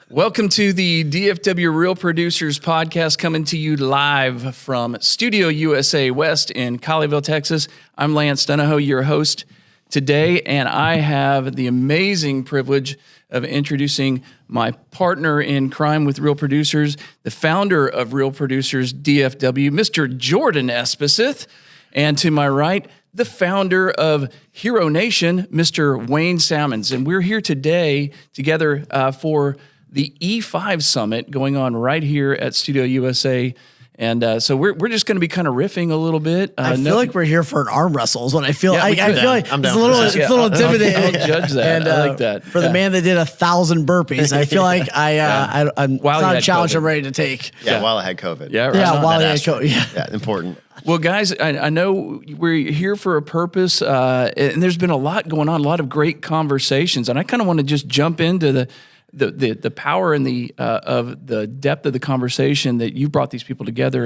Welcome to the DFW Real Producers Podcast, coming to you live from Studio USA West in Colleyville, Texas. I'm Lance Dunahoe, your host today, and I have the amazing privilege of introducing my partner in crime with Real Producers, the founder of Real Producers DFW, Mr. Jordan Espeseth, and to my right, the founder of Hero Nation, Mr. Wayne Salmans. And we're here today together for the E5 Summit going on right here at Studio USA. And so we're just going to be kind of riffing a little bit. I feel like we're here for an arm wrestle is what I feel. Yeah, I feel like I'm it's a little intimidating. I'll judge that. And, I like that. For the man that did 1,000 burpees, I feel like I'm it's not a challenge COVID. I'm ready to take. Yeah, while I had COVID. Yeah, right. Yeah, while I had COVID. Yeah, important. Well, guys, I know we're here for a purpose, and there's been a lot going on, a lot of great conversations, and I kind of want to just jump into the power and the of the depth of the conversation that you brought these people together,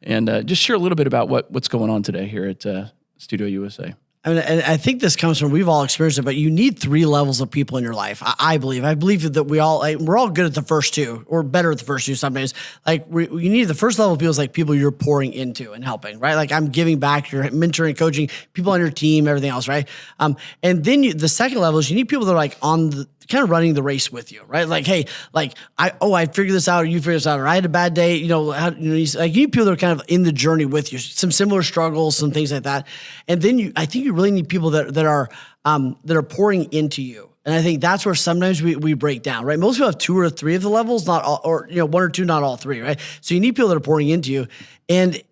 and just share a little bit about what's going on today here at Studio USA. I mean, and I think this comes from, we've all experienced it, but you need three levels of people in your life. I believe that we're all good at the first two, or better at the first two sometimes. Like you need the first level of people is like people you're pouring into and helping, right? Like I'm giving back, you're mentoring, coaching people on your team, everything else, right? And then the second level is you need people that are like on the kind of running the race with you, right? Like, hey, like I figured this out, or you figured this out, or I had a bad day, you need people that are kind of in the journey with you, some similar struggles, some things like that. And then I think you really need people that are pouring into you. And I think that's where sometimes we break down, right? Most people have two or three of the levels, not all, or one or two, not all three, right? So you need people that are pouring into you, and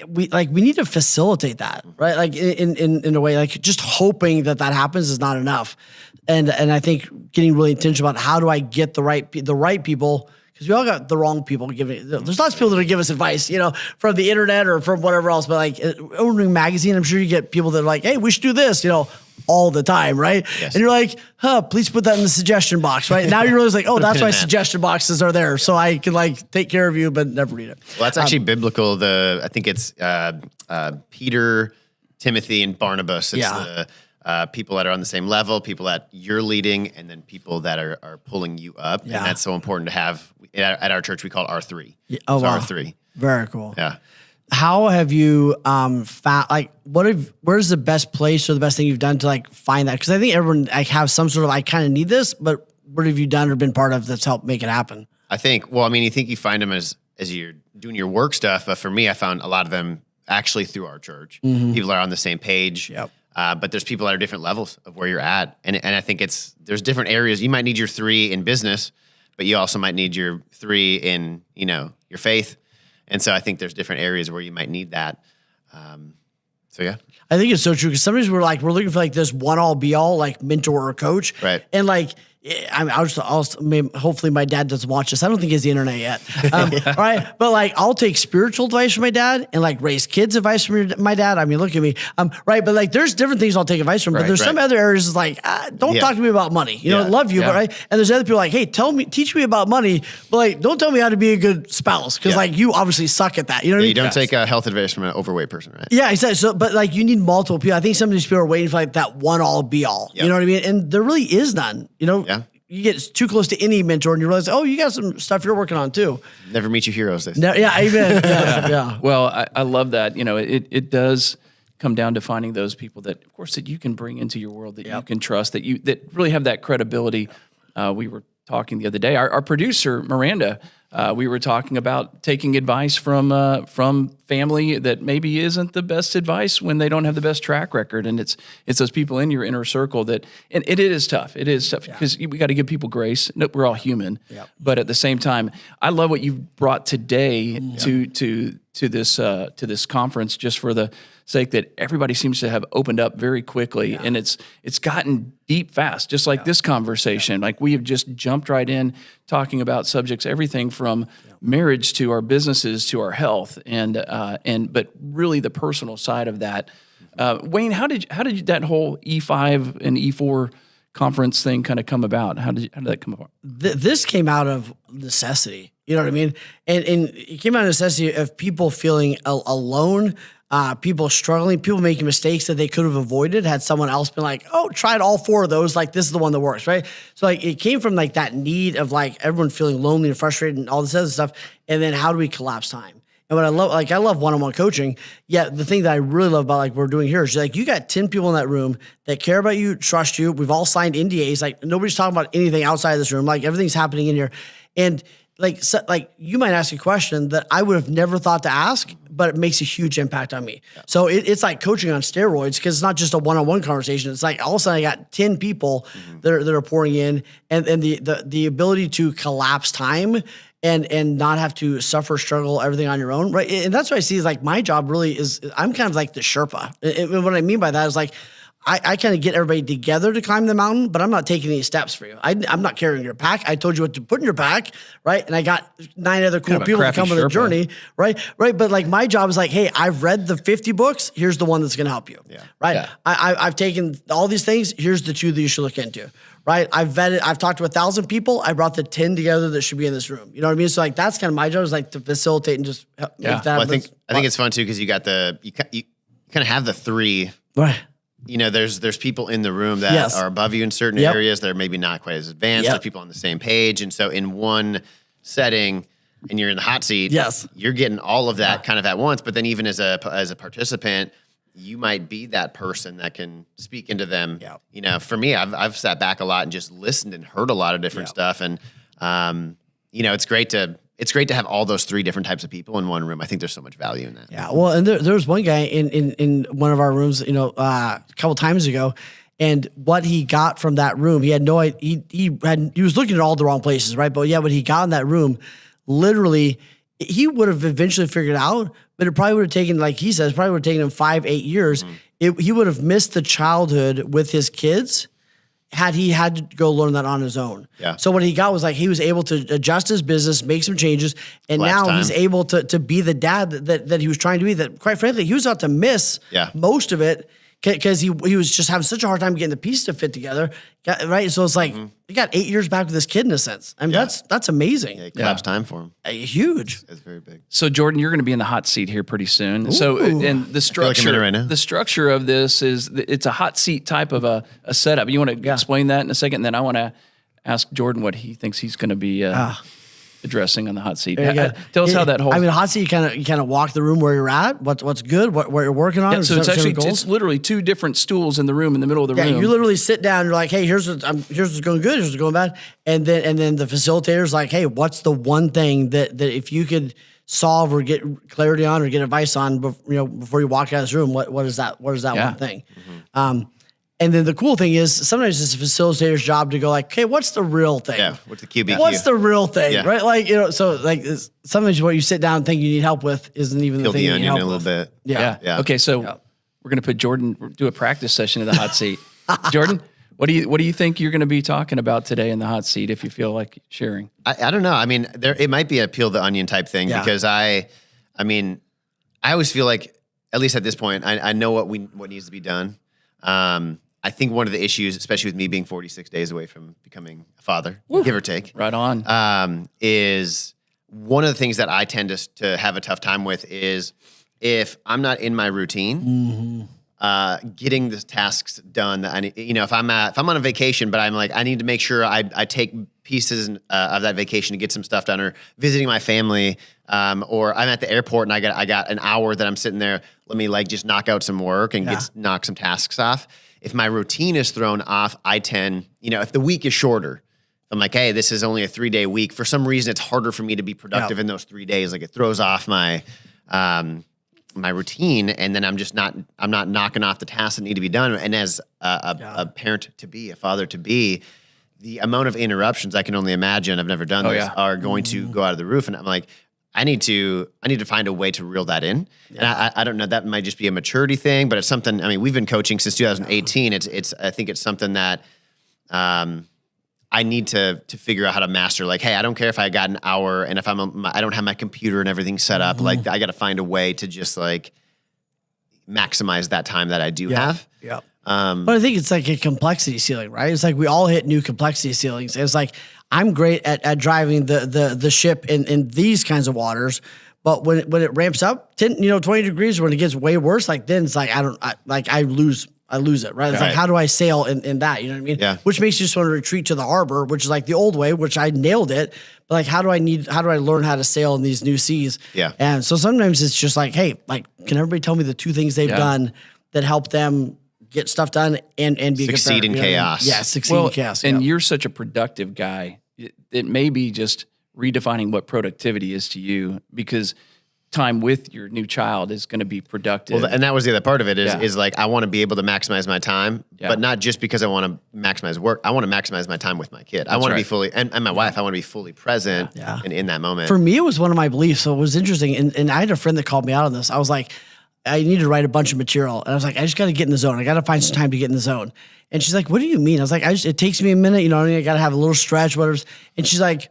we need to facilitate that, right? Like in a way, like just hoping that happens is not enough. And I think getting really intentional about how do I get the right people, because we all got the wrong people giving. There's lots of people that give us advice, from the internet or from whatever else. But like ordering magazine, I'm sure you get people that are like, hey, we should do this, all the time, right? Yes. And you're like, please put that in the suggestion box, right? Now you realize like, that's why suggestion boxes are there, so I can like take care of you, but never read it. Well, that's actually biblical. I think it's Peter, Timothy, and Barnabas. It's the people that are on the same level, people that you're leading, and then people that are pulling you up. Yeah. And that's so important to have. At our church, we call it R3. Yeah. Oh, wow. R3. Very cool. Yeah. How have you found, like, where's the best place or the best thing you've done to like find that? Because I think everyone have some sort of, I kind of need this, but what have you done or been part of that's helped make it happen? I think, you think you find them as you're doing your work stuff. But for me, I found a lot of them actually through our church. Mm-hmm. People are on the same page. Yep. But there's people that are different levels of where you're at. And I think there's different areas. You might need your 3 in business, but you also might need your 3 in, your faith. And so I think there's different areas where you might need that. So yeah. I think it's so true, because sometimes we're looking for like this one all be all like mentor or coach. Right. And like, hopefully my dad doesn't watch this. I don't think he has the internet yet. All right. But like, I'll take spiritual advice from my dad and like raise kids advice from my dad. I mean, look at me. Right. But like, there's different things I'll take advice from, but there's some other areas like, don't talk to me about money. Love you, but right. And there's other people like, hey, teach me about money, but like, don't tell me how to be a good spouse. Cause like you obviously suck at that. You know what I mean? You don't take health advice from an overweight person, right? Yeah, exactly. So, but like you need multiple people. I think some of these people are waiting for like that one all be all, you know what I mean? And there really is none, Yeah. You get too close to any mentor and you realize, you got some stuff you're working on too. Never meet your heroes. Yeah, amen. Yeah. Well, I love that. It does come down to finding those people that, of course, that you can bring into your world, that you can trust, that really have that credibility. We were talking the other day. Our producer, Miranda, we were talking about taking advice from family that maybe isn't the best advice when they don't have the best track record, and it's those people in your inner circle that, and it is tough. It is tough because we got to give people grace. No, we're all human, but at the same time, I love what you've brought today to this conference, just for the sake that everybody seems to have opened up very quickly, and it's gotten deep fast, just like this conversation. Like we have just jumped right in talking about subjects, everything from marriage to our businesses to our health, but really the personal side of that. Wayne, how did that whole E5 and E4 conference thing kind of come about? How did that come about? This came out of necessity. You know what I mean? And it came out of necessity of people feeling alone, people struggling, people making mistakes that they could have avoided had someone else been like, oh, tried all 4 of those. Like, this is the one that works, right? So like it came from like that need of like everyone feeling lonely and frustrated and all this other stuff. And then how do we collapse time? And what I love one-on-one coaching. Yeah, the thing that I really love about like we're doing here is like you got 10 people in that room that care about you, trust you. We've all signed NDAs. Like nobody's talking about anything outside of this room. Like everything's happening in here. And like you might ask a question that I would have never thought to ask, but it makes a huge impact on me. Yeah. So it's like coaching on steroids because it's not just a one-on-one conversation. It's like all of a sudden I got 10 people that are pouring in, and the ability to collapse time and not have to suffer, struggle, everything on your own, right? And that's what I see is like my job really is I'm kind of like the Sherpa. And what I mean by that is like I kind of get everybody together to climb the mountain, but I'm not taking any steps for you. I'm not carrying your pack. I told you what to put in your pack, right? And I got 9 other cool people to come on the journey, right? But like my job is like, hey, I've read the 50 books. Here's the one that's going to help you, right? Yeah. I've taken all these things. Here's the 2 that you should look into, right? I've vetted. I've talked to 1,000 people. I brought the 10 together that should be in this room. You know what I mean? So like that's kind of my job is like to facilitate and just make that. Well, I think it's fun too because you got you kind of have the 3. Right. You know, there's people in the room that are above you in certain areas. They're maybe not quite as advanced. There's people on the same page. And so in one setting, and you're in the hot seat, you're getting all of that kind of at once. But then even as a participant, you might be that person that can speak into them. Yeah. You know, for me, I've sat back a lot and just listened and heard a lot of different stuff. And, you know, it's great to have all those 3 different types of people in one room. I think there's so much value in that. Yeah. Well, and there was one guy in one of our rooms, you know, a couple times ago, and what he got from that room, he had no idea. He was looking at all the wrong places, right? But yeah, when he got in that room, literally, he would have eventually figured it out, but it probably would have taken, like he says, probably would have taken him 5-8 years. He would have missed the childhood with his kids had he had to go learn that on his own. Yeah. So what he got was like he was able to adjust his business, make some changes, and now he's able to be the dad that he was trying to be. That quite frankly, he was about to miss most of it because he was just having such a hard time getting the pieces to fit together. Right. So it's like he got 8 years back with his kid in a sense. I mean, that's amazing. Yeah, collapse time for him. Huge. That's very big. So Jordan, you're going to be in the hot seat here pretty soon. Ooh. So and the structure, right now. The structure of this is it's a hot seat type of a setup. You want to explain that in a second, and then I want to ask Jordan what he thinks he's going to be addressing on the hot seat. Tell us how that whole. I mean, hot seat. You kind of walk the room where you're at, what's good, what you're working on. Yeah, so it's literally 2 different stools in the room in the middle of the room. Yeah, you literally sit down. You're like, hey, here's what's going good, here's what's going bad, and then the facilitator's like, hey, what's the one thing that if you could solve or get clarity on or get advice on, before you walk out of this room, what is that? What is that one thing? And then the cool thing is sometimes it's a facilitator's job to go like, okay, what's the real thing? Yeah, what's the QBQ? What's the real thing, right? Like, so like sometimes what you sit down and think you need help with isn't even the thing you need help with. a little bit. Yeah. Okay, so we're going to put Jordan, do a practice session in the hot seat. Jordan, what do you think you're going to be talking about today in the hot seat if you feel like sharing? I don't know. I mean, it might be a peel the onion type thing because I always feel like, at least at this point, I know what needs to be done. I think one of the issues, especially with me being 46 days away from becoming a father, give or take, right on, is one of the things that I tend to have a tough time with is if I'm not in my routine, getting the tasks done that I need. You know, if I'm on a vacation, but I'm like, I need to make sure I take pieces of that vacation to get some stuff done, or visiting my family, or I'm at the airport and I got an hour that I'm sitting there. Let me just knock out some work and knock some tasks off. If my routine is thrown off, I tend, if the week is shorter, I'm like, hey, this is only a 3-day week. For some reason, it's harder for me to be productive in those 3 days. Like it throws off my my routine, and then I'm not knocking off the tasks that need to be done. And as a parent to be, a father to be, the amount of interruptions I can only imagine, I've never done this, are going to go out of the roof. And I'm like, I need to find a way to reel that in. Yeah. And I don't know, that might just be a maturity thing, but it's something, we've been coaching since 2018. I think it's something that I need to figure out how to master. Like, hey, I don't care if I got an hour and if I don't have my computer and everything set up. Like I got to find a way to just maximize that time that I do have. Yeah. But I think it's like a complexity ceiling, right? It's like we all hit new complexity ceilings. It's like I'm great at driving the ship in these kinds of waters, But when it ramps up 20 degrees, when it gets way worse, like then it's like, I lose it, right? It's like, how do I sail in that? You know what I mean? Yeah. Which makes you just want to retreat to the harbor, which is like the old way, which I nailed it. But like, how do I learn how to sail in these new seas? Yeah. And so sometimes it's just like, hey, like, can everybody tell me the 2 things they've done that help them get stuff done and be succeed in chaos? Yeah, succeed in chaos. And you're such a productive guy. It may be just redefining what productivity is to you, because time with your new child is going to be productive. Well, and that was the other part of it is like, I want to be able to maximize my time, but not just because I want to maximize work. I want to maximize my time with my kid. I want to be fully, and my wife, I want to be fully present in that moment. For me, it was one of my beliefs. So it was interesting. And I had a friend that called me out on this. I was like, I need to write a bunch of material. And I was like, I just got to get in the zone. I got to find some time to get in the zone. And she's like, what do you mean? I was like, it takes me a minute. You know what I mean? I got to have a little stretch, whatever. And she's like,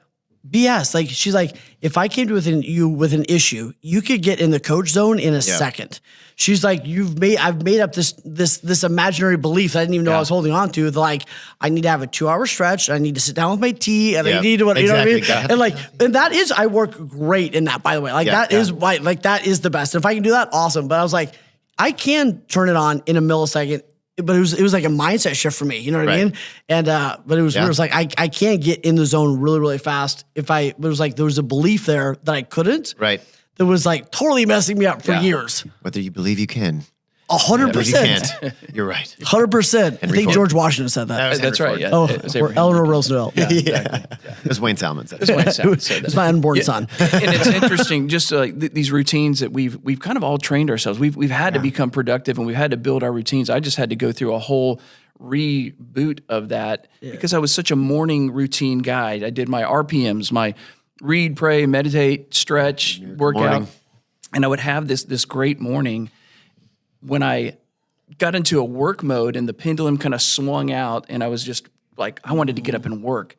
BS. Like, she's like, if I came to you with an issue, you could get in the coach zone in a second. She's like, I've made up this imaginary belief that I didn't even know I was holding on to. Like, I need to have a 2-hour stretch. I need to sit down with my tea, and I need to, you know what I mean? And that is, I work great in that, by the way. Like, that is why, like, that is the best. And if I can do that, awesome. But I was like, I can turn it on in a millisecond. But it was like a mindset shift for me, you know what I mean? And but it was like I can't get in the zone really, really fast. There was a belief there that I couldn't. Right. That was like totally messing me up for years. Whether you believe you can. 100%. You can't. You're right. 100%. I think George Washington said that. That's right. Yeah. Oh, or Eleanor Roosevelt. Yeah. Exactly. It was Wayne Salmans. It was Wayne Salmans said that. It's my unborn son. And it's interesting, just like these routines that we've kind of all trained ourselves. We've had to become productive, and we've had to build our routines. I just had to go through a whole reboot of that because I was such a morning routine guy. I did my RPMs, my read, pray, meditate, stretch, workout, and I would have this great morning. When I got into a work mode and the pendulum kind of swung out, and I was just like, I wanted to get up and work.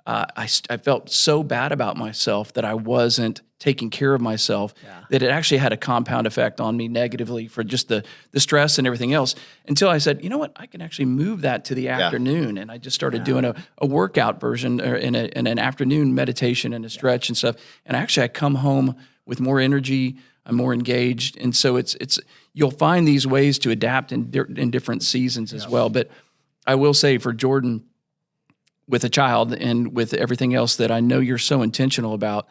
I felt so bad about myself that I wasn't taking care of myself, that it actually had a compound effect on me negatively for just the stress and everything else, until I said, you know what, I can actually move that to the afternoon. And I just started doing a workout version or in an afternoon meditation and a stretch and stuff. And actually I come home with more energy, I'm more engaged. And so it's you'll find these ways to adapt in different seasons as well. But I will say for Jordan, with a child and with everything else that I know you're so intentional about,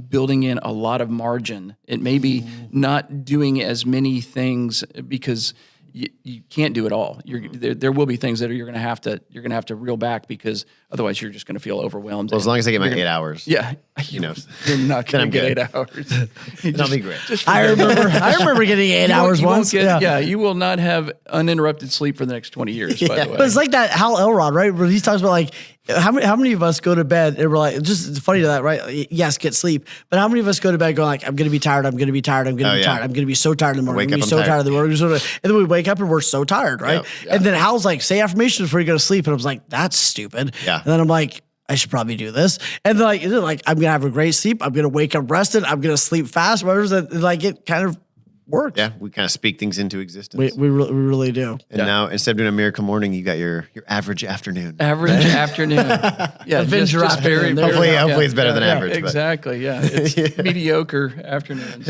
building in a lot of margin. It may be not doing as many things because you can't do it all. There will be things that you're going to have to reel back, because otherwise you're just going to feel overwhelmed. Well, as long as I get my 8 hours. Yeah. You know, you're not going to get 8 hours. That'll be great. I remember getting 8 hours once. You will not have uninterrupted sleep for the next 20 years, by the way. But it's like that Hal Elrod, right? Where he talks about like, how many of us go to bed and we're like, just it's funny to that, right? Yes, get sleep. But how many of us go to bed going like, I'm going to be tired, I'm going to be tired, I'm going to be tired, I'm going to be so tired in the morning, I'm going to be so tired in the morning. And then we wake up and we're so tired, right? And then Hal's like, say affirmations before you go to sleep. And I was like, that's stupid. Yeah. And then I'm like, I should probably do this. And then like I'm going to have a great sleep. I'm going to wake up rested. I'm going to sleep fast. Whatever. Like it kind of works. Yeah, we kind of speak things into existence. We really do. And now, instead of doing a miracle morning, you got your average afternoon. Average afternoon. Yeah, Avenger just afternoon. Hopefully it's better than average. Exactly, yeah. It's mediocre afternoons.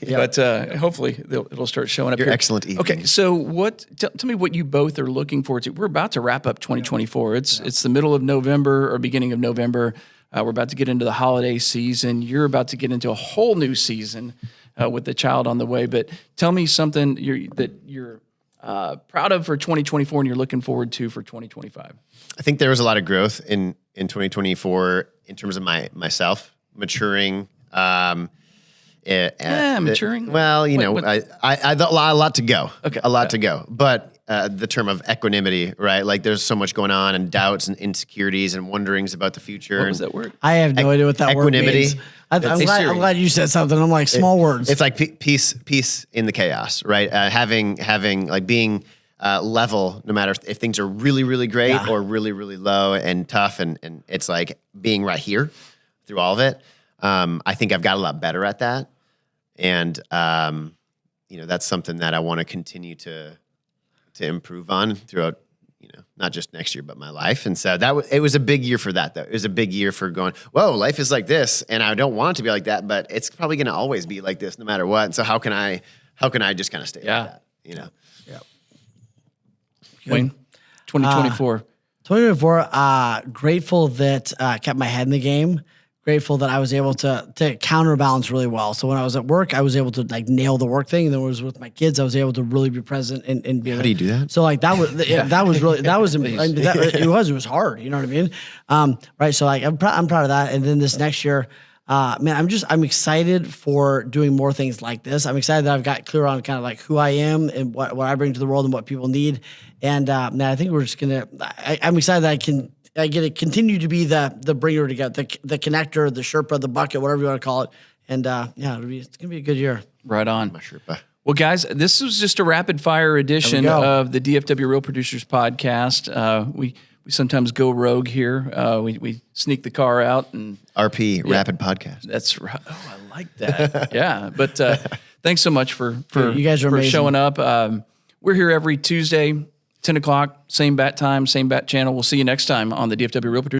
But hopefully it'll start showing up Your here. excellent evening. Okay, so tell me what you both are looking forward to. We're about to wrap up 2024. It's the middle of November or beginning of November. We're about to get into the holiday season. You're about to get into a whole new season with the child on the way. But tell me something that you're proud of for 2024 and you're looking forward to for 2025. I think there was a lot of growth in 2024 in terms of myself maturing. Maturing. Well, you know, I a lot to go. Okay, a lot to go. But the term of equanimity, right? Like there's so much going on, and doubts and insecurities and wonderings about the future. What was that word? I have no idea what that word means. I'm glad you said something. I'm like, small words. It's like peace in the chaos, right? Having like being level, no matter if things are really, really great or really, really low and tough, and it's like being right here through all of it. I think I've got a lot better at that, and you know, that's something that I want to continue to improve on throughout not just next year, but my life. And so it was a big year for that, though. It was a big year for going, whoa, life is like this. And I don't want it to be like that, but it's probably going to always be like this no matter what. And so how can I just kind of stay like that, Yeah. Wayne, 2024. 2024, grateful that I kept my head in the game. Grateful that I was able to counterbalance really well. So when I was at work, I was able to like nail the work thing. And then when I was with my kids, I was able to really be present and be. How do you do that? So like that was that was really it was hard. You know what I mean? Right. So like I'm proud of that. And then this next year, man, I'm excited for doing more things like this. I'm excited that I've got clear on kind of like who I am and what I bring to the world and what people need. And man, I think we're just I'm excited that I get to continue to be the bringer together, the connector, the Sherpa, the bucket, whatever you want to call it. And it's gonna be a good year. Right on. My Sherpa. Well, guys, this was just a rapid fire edition of the DFW Real Producers podcast. We sometimes go rogue here. We sneak the car out and RP, Rapid Podcast. That's right. Oh, I like that. Yeah. But thanks so much for you guys are amazing. showing up. We're here every Tuesday, 10 o'clock, same bat time, same bat channel. We'll see you next time on the DFW Real Producers.